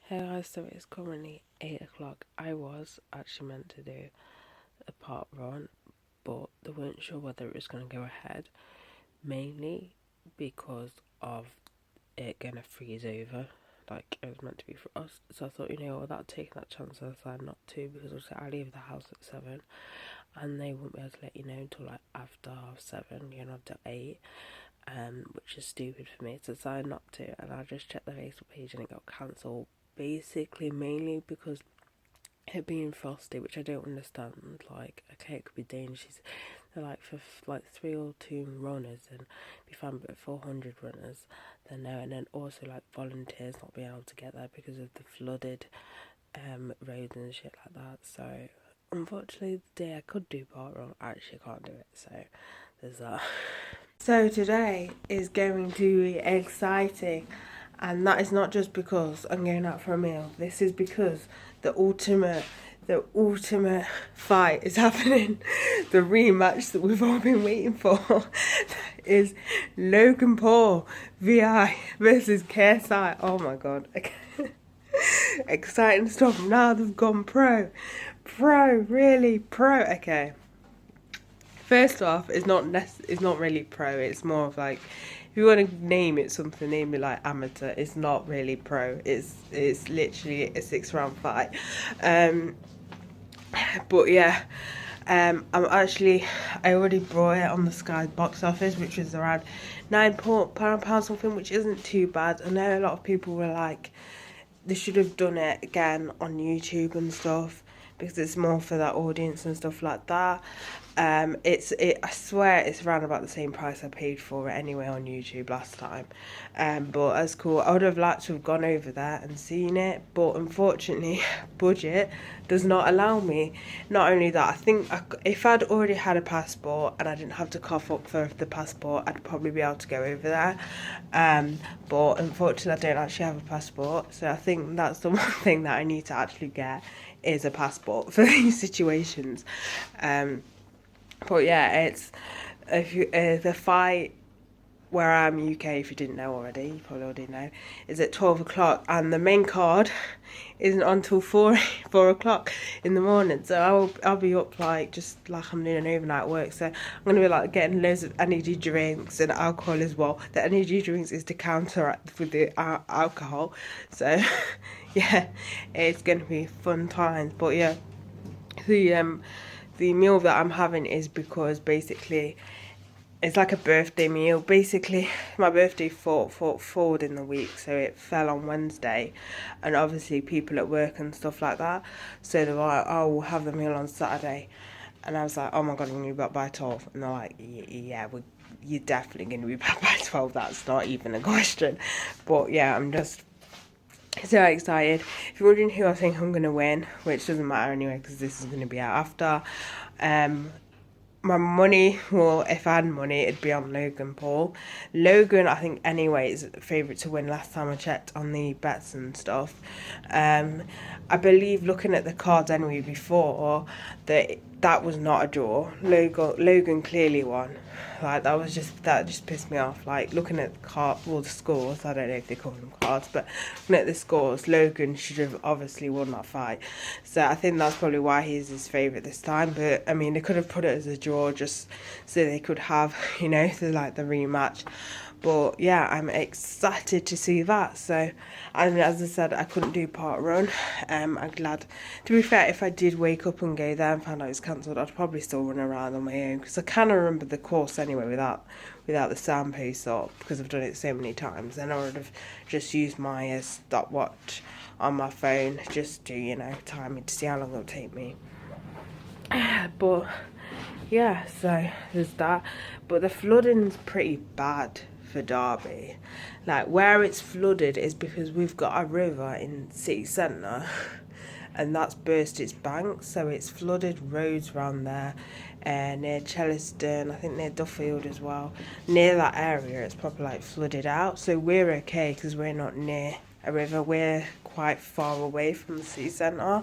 Hey guys, so it's currently 8 o'clock. I was actually meant to do a park run, but they weren't sure whether it was going to go ahead, mainly because of it going to freeze over, like it was meant to be for us. So I thought, without taking that chance, I decided not to, because obviously I leave the house at 7 and they won't be able to let you know until like after half 7, until 8. Which is stupid for me. So I decided not to, and I just checked the Facebook page and it got cancelled. Basically, mainly because it being frosty, which I don't understand. Like, okay, it could be dangerous. They're like for like 3 or 2 runners, and be fine, but 400 runners, then no. And then also like volunteers not being able to get there because of the flooded roads and shit like that. So unfortunately, the day I could do part run, I actually can't do it. So there's that. So today is going to be exciting, and that is not just because I'm going out for a meal. This is because the ultimate fight is happening. The rematch that we've all been waiting for is Logan Paul VI versus KSI. Oh my god. Exciting stuff. Now they've gone pro. Really pro. Okay. First off, it's not really pro. It's more of like, if you want to name it something, name it like amateur. It's not really pro. It's literally a 6 round fight. But yeah, I already bought it on the Sky box office, which was around £9 something, which isn't too bad. I know a lot of people were like, they should have done it again on YouTube and stuff, because it's more for that audience and stuff like that. I swear it's around about the same price I paid for it anyway on YouTube last time. But that's cool. I would have liked to have gone over there and seen it, but unfortunately, budget does not allow me. Not only that, I think if I'd already had a passport and I didn't have to cough up for the passport, I'd probably be able to go over there. But unfortunately, I don't actually have a passport, so I think that's the one thing that I need to actually get, is a passport for these situations. But yeah, it's the fight where I'm UK, if you didn't know already, you probably already know, is at 12 o'clock, and the main card isn't until 4 o'clock in the morning. So I'll be up like, just like I'm doing an overnight work. So I'm gonna be like getting loads of energy drinks and alcohol as well. The energy drinks is to counteract with the alcohol. So yeah, it's gonna be fun times. But yeah, the meal that I'm having is because basically it's like a birthday meal. Basically, my birthday fought forward in the week, so it fell on Wednesday, and obviously people at work and stuff like that. So they're like, "Oh, we'll have the meal on Saturday," and I was like, "Oh my god, I'm gonna be back by 12," and they're like, "Yeah, you're definitely gonna be back by 12. That's not even a question." But yeah, I'm just so excited. If you're wondering who I think I'm gonna win, which doesn't matter anyway because this is gonna be out after, my money, well, if I had money, it'd be on Logan Paul. Logan, I think, anyway, is favourite to win last time I checked on the bets and stuff. I believe, looking at the cards anyway before, that was not a draw. Logan clearly won. Like, that just pissed me off. Like, looking at the scores, I don't know if they call them cards, but looking at the scores, Logan should have obviously won that fight. So I think that's probably why he's his favourite this time. But I mean, they could have put it as a draw just so they could have, the rematch. But yeah, I'm excited to see that. So, and as I said, I couldn't do part run. I'm glad. To be fair, if I did wake up and go there and find out it's cancelled, I'd probably still run around on my own, because I kind of remember the course anyway without the soundpiece up, because I've done it so many times. Then I would have just used my stopwatch on my phone just to time it to see how long it'll take me. But yeah, so there's that. But the flooding's pretty bad for Derby. Like, where it's flooded is because we've got a river in city centre and that's burst its banks, so it's flooded roads around there, near Chellaston, I think near Duffield as well. Near that area it's probably like flooded out, so we're okay because we're not near a river. We're quite far away from the city centre.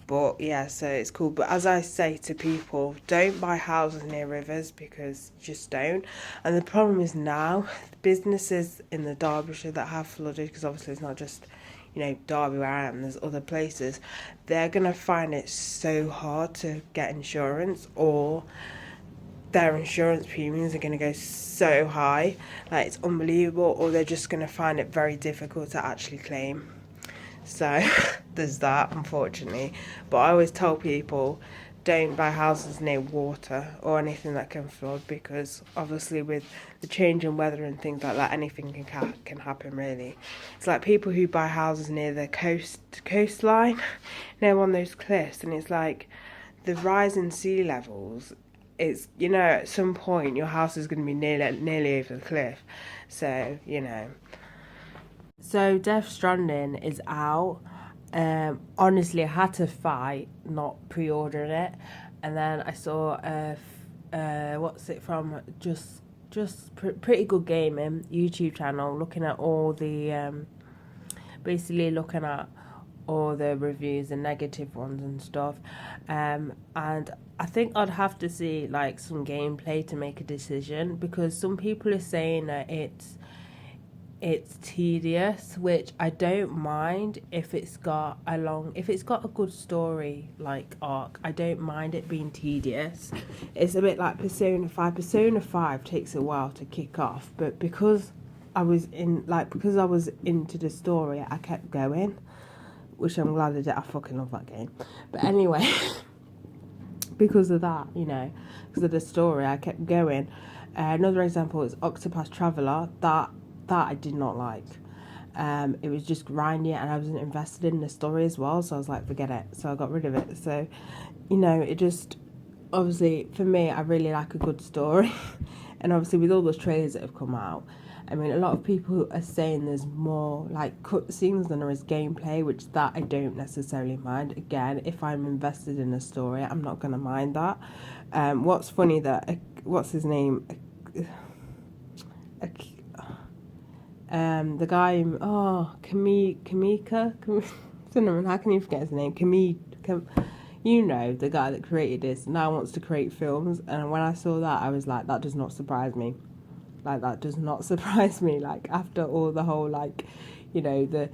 But yeah, so it's cool. But as I say to people, don't buy houses near rivers, because just don't. And the problem is now, businesses in the Derbyshire that have flooded, because obviously it's not just, Derby where I am, there's other places, they're going to find it so hard to get insurance, or their insurance premiums are going to go so high, like it's unbelievable, or they're just going to find it very difficult to actually claim. So there's that, unfortunately. But I always tell people, don't buy houses near water or anything that can flood, because obviously with the change in weather and things like that, anything can happen really. It's like people who buy houses near the coastline, on those cliffs, and it's like the rise in sea levels. It's, at some point your house is going to be nearly over the cliff. So, So Death Stranding is out. Honestly, I had to fight not pre-ordering it, and then I saw what's it from? Pretty Good Gaming YouTube channel, looking at all the basically looking at all the reviews and negative ones and stuff, and I think I'd have to see like some gameplay to make a decision, because some people are saying that it's tedious, which I don't mind if it's got a good story like arc. I don't mind it being tedious. It's a bit like Persona 5. Persona 5 takes a while to kick off, but because I was into the story, I kept going, which I'm glad I did. I fucking love that game. But anyway, because of that, because of the story, I kept going. Another example is Octopath Traveler. That I did not like. It was just grindy, and I wasn't invested in the story as well, so I was like, forget it. So I got rid of it. So, it just, obviously, for me, I really like a good story. And obviously, with all those trailers that have come out, I mean, a lot of people are saying there's more like cutscenes than there is gameplay, which that I don't necessarily mind. Again, if I'm invested in a story, I'm not going to mind that. What's funny that, what's his name? The guy, Kamika, how can you forget his name? The guy that created this now wants to create films, and when I saw that, I was like, that does not surprise me. Like, that does not surprise me. Like, after all the whole, the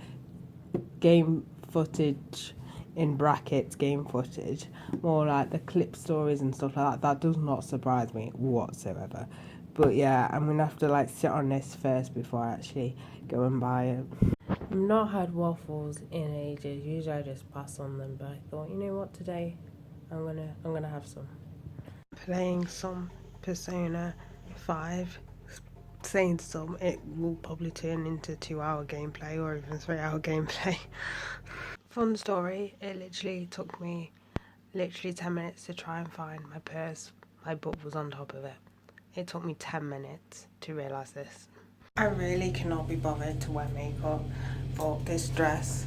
game footage, in brackets, game footage, more like the clip stories and stuff like that, that does not surprise me whatsoever. But yeah, I'm going to have to sit on this first before I actually go and buy it. I've not had waffles in ages. Usually I just pass on them, but I thought, you know what, today I'm gonna have some. Playing some Persona 5. Saying some, it will probably turn into 2-hour gameplay or even 3-hour gameplay. Fun story, it literally took me 10 minutes to try and find my purse. My book was on top of it. It took me 10 minutes to realise this. I really cannot be bothered to wear makeup, but this dress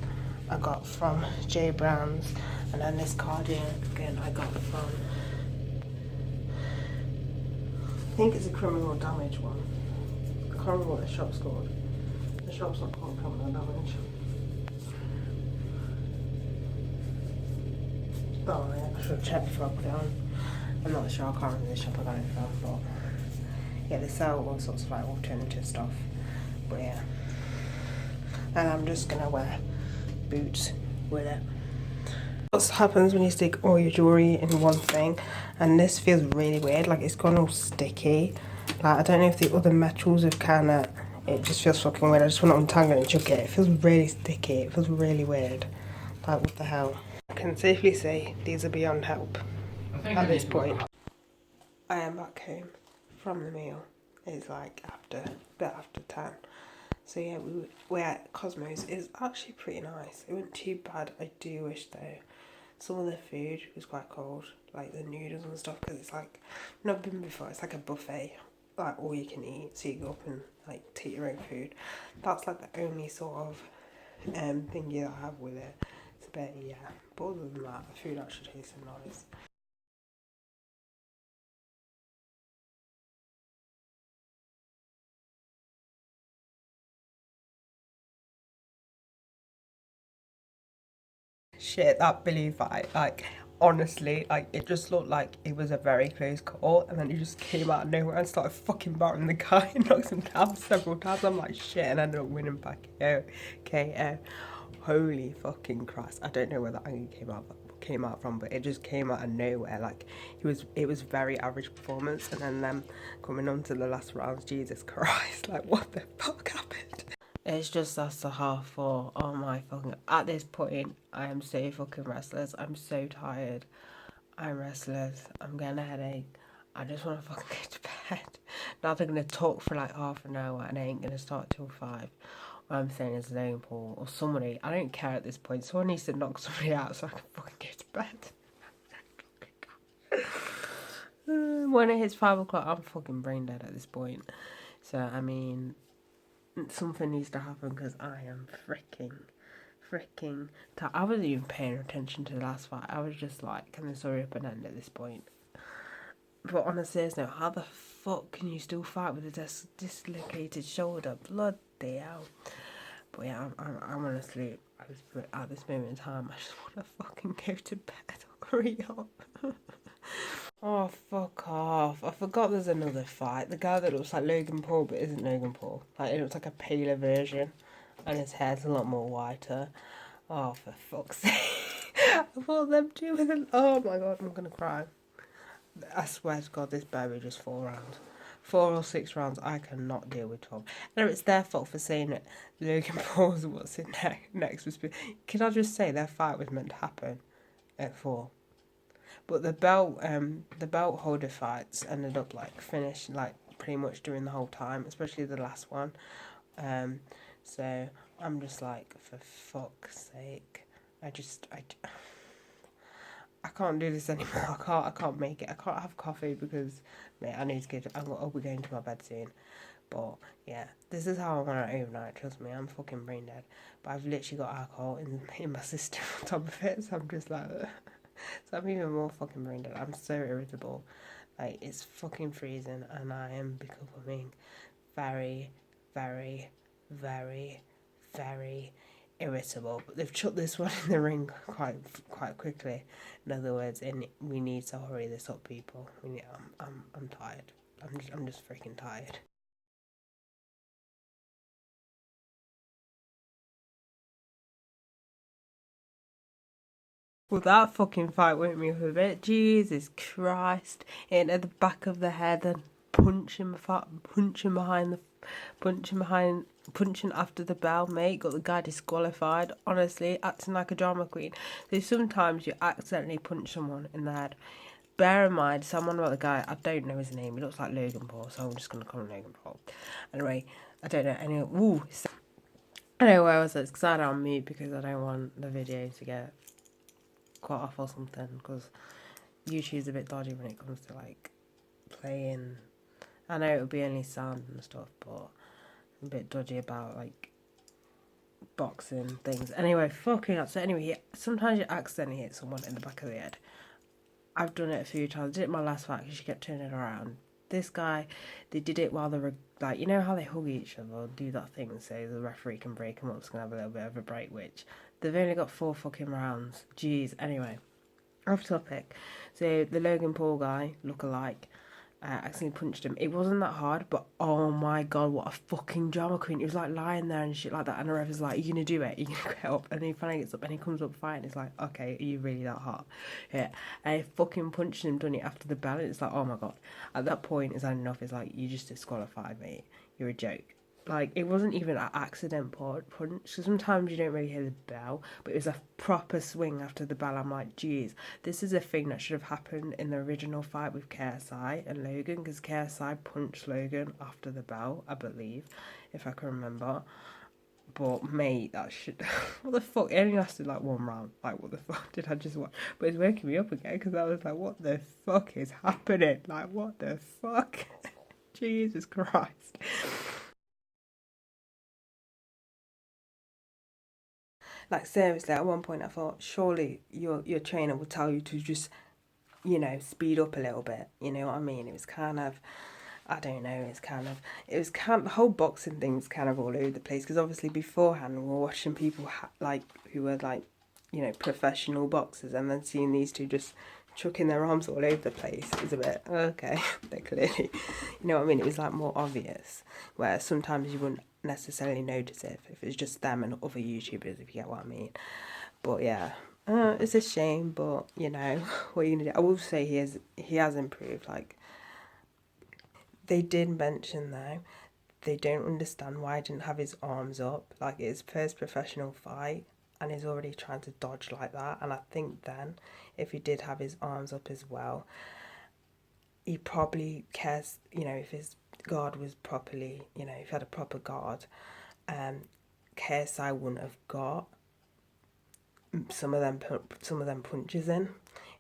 I got from J Browns, and then this cardigan I got from, I think it's a Criminal Damage one. I can't remember what the shop's called. The shop's not called Criminal Damage. Oh yeah, I should have checked before I put it on. I'm not sure, I can't remember the shop I got it from, but yeah, they sell all sorts of alternative stuff. But yeah. And I'm just gonna wear boots with it. What happens when you stick all your jewellery in one thing, and this feels really weird, like it's gone all sticky. Like, I don't know if the other metals have kinda, it just feels fucking weird. I just want to untangle it and chuck it. It feels really sticky, it feels really weird. Like, what the hell? I can safely say these are beyond help at this point. I am back home from the meal. It's like a bit after 10. So yeah, we're at Cosmos. It's actually pretty nice. It wasn't too bad. I do wish though some of the food was quite cold, like the noodles and stuff, because it's like, I've never been before, it's like a buffet, like all you can eat, so you go up and take your own food. That's like the only sort of thingy that I have with it. It's a bit, yeah, but other than that, the food actually tastes nice. shit, that Billy fight, like, honestly, like, it just looked like it was a very close call, and then he just came out of nowhere and started fucking battering the guy and knocked him down several times. I'm like, shit, and ended up winning by KO. Holy fucking Christ. I don't know where that angle came out from, but it just came out of nowhere. Like, it was very average performance, and then them coming on to the last rounds, Jesus Christ, like, what the fuck happened? It's just that's the half 4. Oh my fucking, at this point I am so fucking restless. I'm so tired. I'm restless. I'm getting a headache. I just want to fucking go to bed. Now they're gonna talk for like half an hour and I ain't gonna start till 5. What I'm saying is Logan Paul or somebody, I don't care at this point. Someone needs to knock somebody out so I can fucking go to bed. When it hits 5 o'clock, I'm fucking brain dead at this point. So I mean, something needs to happen because I am freaking tired. I wasn't even paying attention to the last fight. I was just like, can this hurry up and end at this point? But on a serious note, how the fuck can you still fight with a dislocated shoulder? Bloody hell. But yeah, I'm on to sleep at this moment in time. I just want to fucking go to bed. Hurry up. Oh, fuck off. I forgot there's another fight. The guy that looks like Logan Paul but isn't Logan Paul. Like, it looks like a paler version. And his hair's a lot more whiter. Oh, for fuck's sake. I thought them two with them. Oh my god, I'm gonna cry. I swear to God, this baby just 4 rounds. 4 or 6 rounds, I cannot deal with 12. No, it's their fault for saying that Logan Paul's what's in next was. Can I just say their fight was meant to happen at 4? But the belt holder fights ended up like finished like pretty much during the whole time, especially the last one. So I'm just like, for fuck's sake, I can't do this anymore. I can't make it. I can't have coffee because, mate, I need to get. I'll be going to my bed soon. But yeah, this is how I'm gonna overnight. Trust me, I'm fucking brain dead. But I've literally got alcohol in my system on top of it, so I'm just like. So I'm even more fucking brain dead. I'm so irritable. Like, it's fucking freezing and I am becoming very, very, very, very irritable. But they've chucked this one in the ring quite quickly. In other words, we need to hurry this up, people. I'm tired. I'm just freaking tired. Well, that fucking fight went me up a bit. Jesus Christ. It at the back of the head and punching after the bell, mate. Got the guy disqualified. Honestly, acting like a drama queen. So sometimes you accidentally punch someone in the head. Bear in mind, someone about the guy, I don't know his name. He looks like Logan Paul, so I'm just going to call him Logan Paul. Anyway, I don't know. Anyway, I know where I was at. It's because I had it on mute because I don't want the video to get cut off or something, because YouTube's a bit dodgy when it comes to like playing. I know it would be only sound and stuff, but I'm a bit dodgy about like boxing things. Anyway, fucking up. So anyway, yeah, sometimes you accidentally hit someone in the back of the head. I've done it a few times. I did it in my last fight because she kept turning around. This guy, they did it while they were like, you know how they hug each other or do that thing so the referee can break them up, it's gonna have a little bit of a break, which they've only got 4 fucking rounds. Jeez. Anyway, off topic. So the Logan Paul guy, look-alike, accidentally punched him. It wasn't that hard, but oh my god, what a fucking drama queen. He was like lying there and shit like that, and the ref is like, "Are you gonna do it? Are you gonna get up?" And he finally gets up and he comes up fighting. It's like, okay, are you really that hot? Yeah. And he fucking punched him, done it after the bell. And it's like, oh my god. At that point, it's had enough. It's like, you just disqualified, mate. You're a joke. Like, it wasn't even an accident punch. So sometimes you don't really hear the bell, but it was a proper swing after the bell. I'm like, geez, this is a thing that should have happened in the original fight with KSI and Logan, because KSI punched Logan after the bell, I believe, if I can remember. But mate, that shit. What the fuck? It only lasted like 1 round. Like, what the fuck did I just watch? But it's waking me up again because I was like, what the fuck is happening? Like, what the fuck? Jesus Christ. Like, seriously, at one point I thought, surely your trainer would tell you to just, you know, speed up a little bit. You know what I mean? It was kind of, I don't know, the whole boxing thing's kind of all over the place. Because obviously beforehand we were watching people, who were, like, professional boxers, and then seeing these two just chucking their arms all over the place is a bit, okay, they're clearly, you know what I mean? It was like more obvious, where sometimes you wouldn't necessarily notice it if it's just them and other YouTubers, if you get what I mean. But yeah, it's a shame, but what are you gonna do? I will say he has improved. Like, they did mention though, they don't understand why I didn't have his arms up. Like, it's his first professional fight, and he's already trying to dodge like that. And I think then, if he did have his arms up as well, he probably cares. If his guard was properly, if he had a proper guard, KSI wouldn't have got some of them punches in.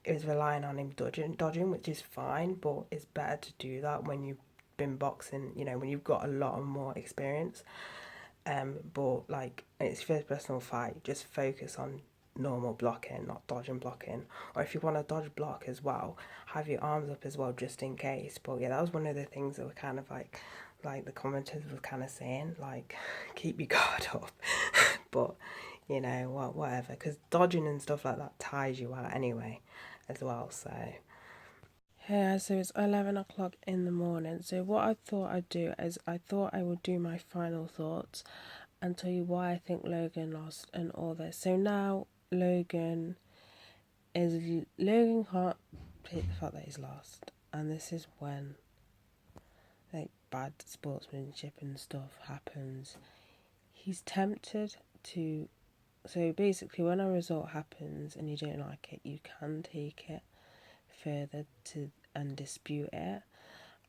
It was relying on him dodging, which is fine, but it's better to do that when you've been boxing, when you've got a lot of more experience. But like, it's first personal fight, just focus on normal blocking, not dodging blocking. Or if you want to dodge block as well, have your arms up as well, just in case. But yeah, that was one of the things that were kind of like the commenters were kind of saying, like, keep your guard up. But whatever, because dodging and stuff like that tires you out anyway as well. So yeah, so it's 11 o'clock in the morning. So what I thought I'd do is I thought I would do my final thoughts and tell you why I think Logan lost and all this. So now Logan can't take the fact that he's lost, and this is when like bad sportsmanship and stuff happens. He's tempted to. So basically, when a result happens and you don't like it, you can take it further and dispute it.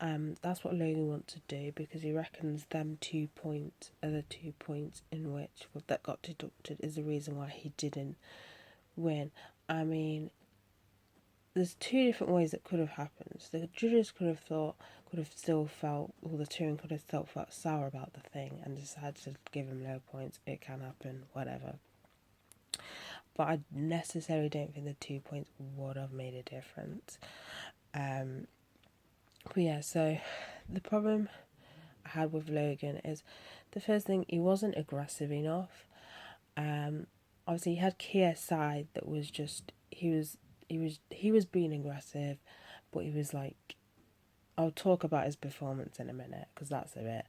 That's what Logan wants to do, because he reckons them 2 points are the 2 points in which that got deducted is the reason why he didn't win. I mean, there's two different ways that could have happened. The judges could have still felt, or the touring could have still felt sour about the thing and decided to give him low points. It can happen, whatever. But I necessarily don't think the 2 points would have made a difference. But yeah, so the problem I had with Logan is, the first thing, he wasn't aggressive enough. Obviously he had KSI that was just, he was being aggressive, but he was like, I'll talk about his performance in a minute, because that's a bit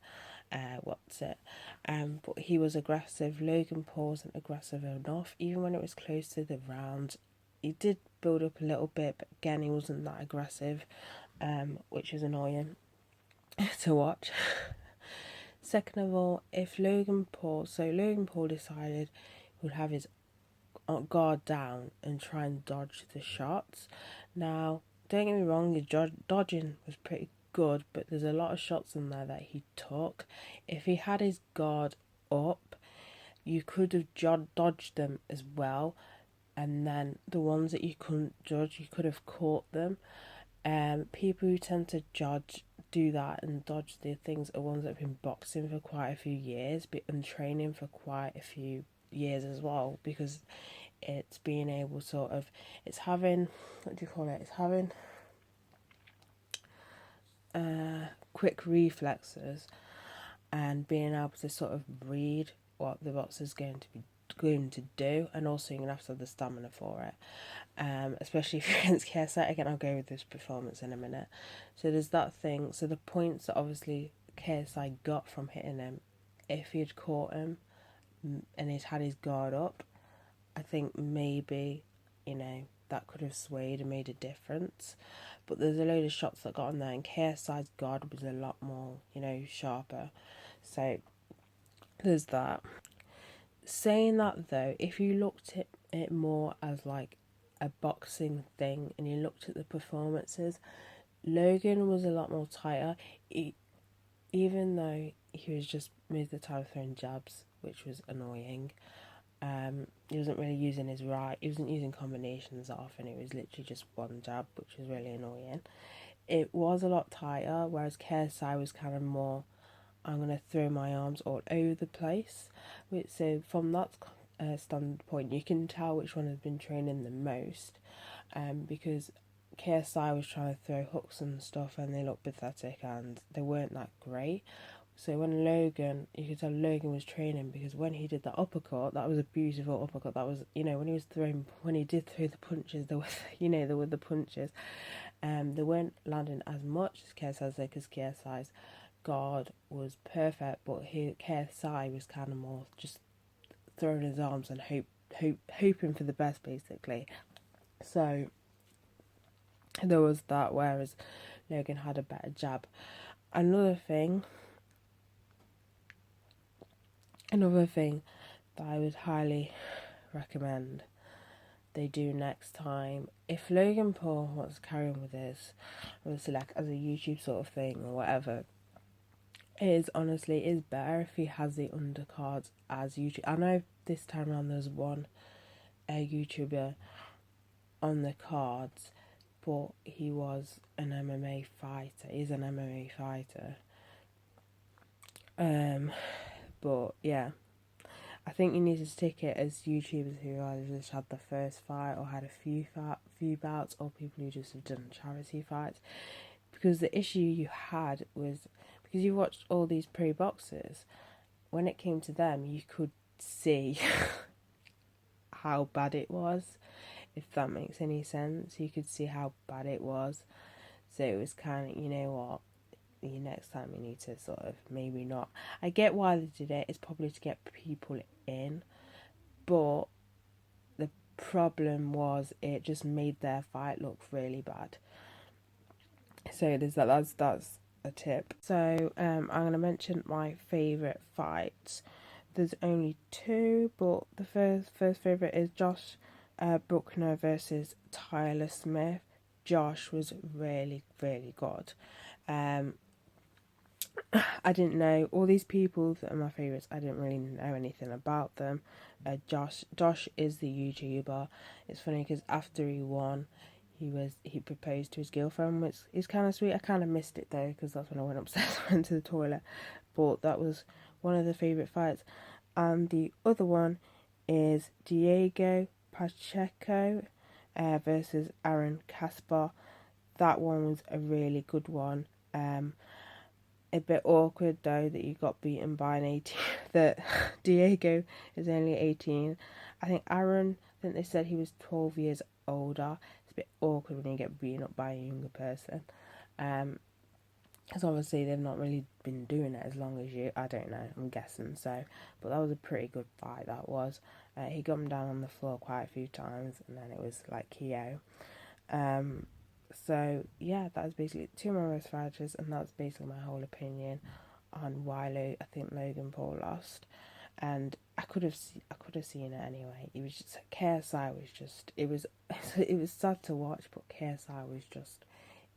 but he was aggressive. Logan Paul wasn't aggressive enough, even when it was close to the round. He did build up a little bit, but again, he wasn't that aggressive, which is annoying to watch. Second of all, if Logan Paul decided he would have his guard down and try and dodge the shots. Now, don't get me wrong, his dodging was pretty good, but there's a lot of shots in there that he took. If he had his guard up, you could have dodged them as well, and then the ones that you couldn't judge, you could have caught them. People who tend to do that and dodge the things are ones that have been boxing for quite a few years and training for quite a few years as well, because it's being able it's having, it's having quick reflexes and being able to sort of read what the boxer's going to do, and also you're going to have to have the stamina for it, especially if you're against KSI. Again, I'll go with this performance in a minute. So there's that thing. So the points that obviously KSI got from hitting him, if he'd caught him and he'd had his guard up, I think maybe, that could have swayed and made a difference. But there's a load of shots that got on there, and KSI's guard was a lot more, sharper. So there's that. Saying that though, if you looked at it more as like a boxing thing and you looked at the performances, Logan was a lot more tighter. Even though he was just most of the time throwing jabs, which was annoying. He wasn't really using he wasn't using combinations that often. It was literally just one jab, which was really annoying. It was a lot tighter, whereas KSI was kind of more, I'm going to throw my arms all over the place. So from that standpoint, you can tell which one has been training the most, because KSI was trying to throw hooks and stuff and they looked pathetic and they weren't that great. So when Logan, you could tell Logan was training, because when he did the uppercut, that was a beautiful uppercut. That was, you know, when he did throw the punches, there was, you know, there were the punches. They weren't landing as much as KSI's, because KSI's guard was perfect, but KSI was kind of more just throwing his arms and hoping for the best, basically. So there was that, whereas Logan had a better jab. Another thing that I would highly recommend they do next time, if Logan Paul wants to carry on with this, obviously like as a YouTube sort of thing or whatever, is better if he has the undercards as YouTube. I know this time around there's one YouTuber on the cards, but he was an MMA fighter. He's an MMA fighter. But yeah, I think you need to stick it as YouTubers who either just had the first fight or had a few bouts, or people who just have done charity fights. Because the issue you had was, because you watched all these pro boxers, when it came to them, you could see how bad it was, if that makes any sense. You could see how bad it was. So it was kind of, you know what, next time you need to sort of maybe not. I get why they did it. It's probably to get people in, but the problem was it just made their fight look really bad. So there's that's a tip. So I'm gonna mention my favourite fights. There's only two, but the first favourite is Josh Buckner versus Tyler Smith. Josh was really, really good. I didn't know all these people that are my favourites. I didn't really know anything about them. Josh is the YouTuber. It's funny because after he won, he proposed to his girlfriend, which is kind of sweet. I kind of missed it though, because that's when I went upstairs, went to the toilet. But that was one of the favourite fights. And the other one is Diego Pacheco versus Aaron Caspar. That one was a really good one. A bit awkward though that you got beaten by an 18. That Diego is only 18. I think they said he was 12 years older. It's a bit awkward when you get beaten up by a younger person. Because obviously they've not really been doing it as long as you. I don't know, I'm guessing so. But that was a pretty good fight, that was. He got him down on the floor quite a few times, and then it was like KO. So yeah, that was basically two of my most fighters, and that's basically my whole opinion on why I think Logan Paul lost. And I could have seen it anyway. It was just KSI was just it was sad to watch, but KSI was just,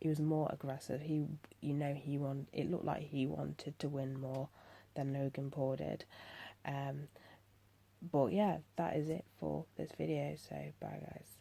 he was more aggressive. He it looked like he wanted to win more than Logan Paul did. But yeah, that is it for this video. So bye guys.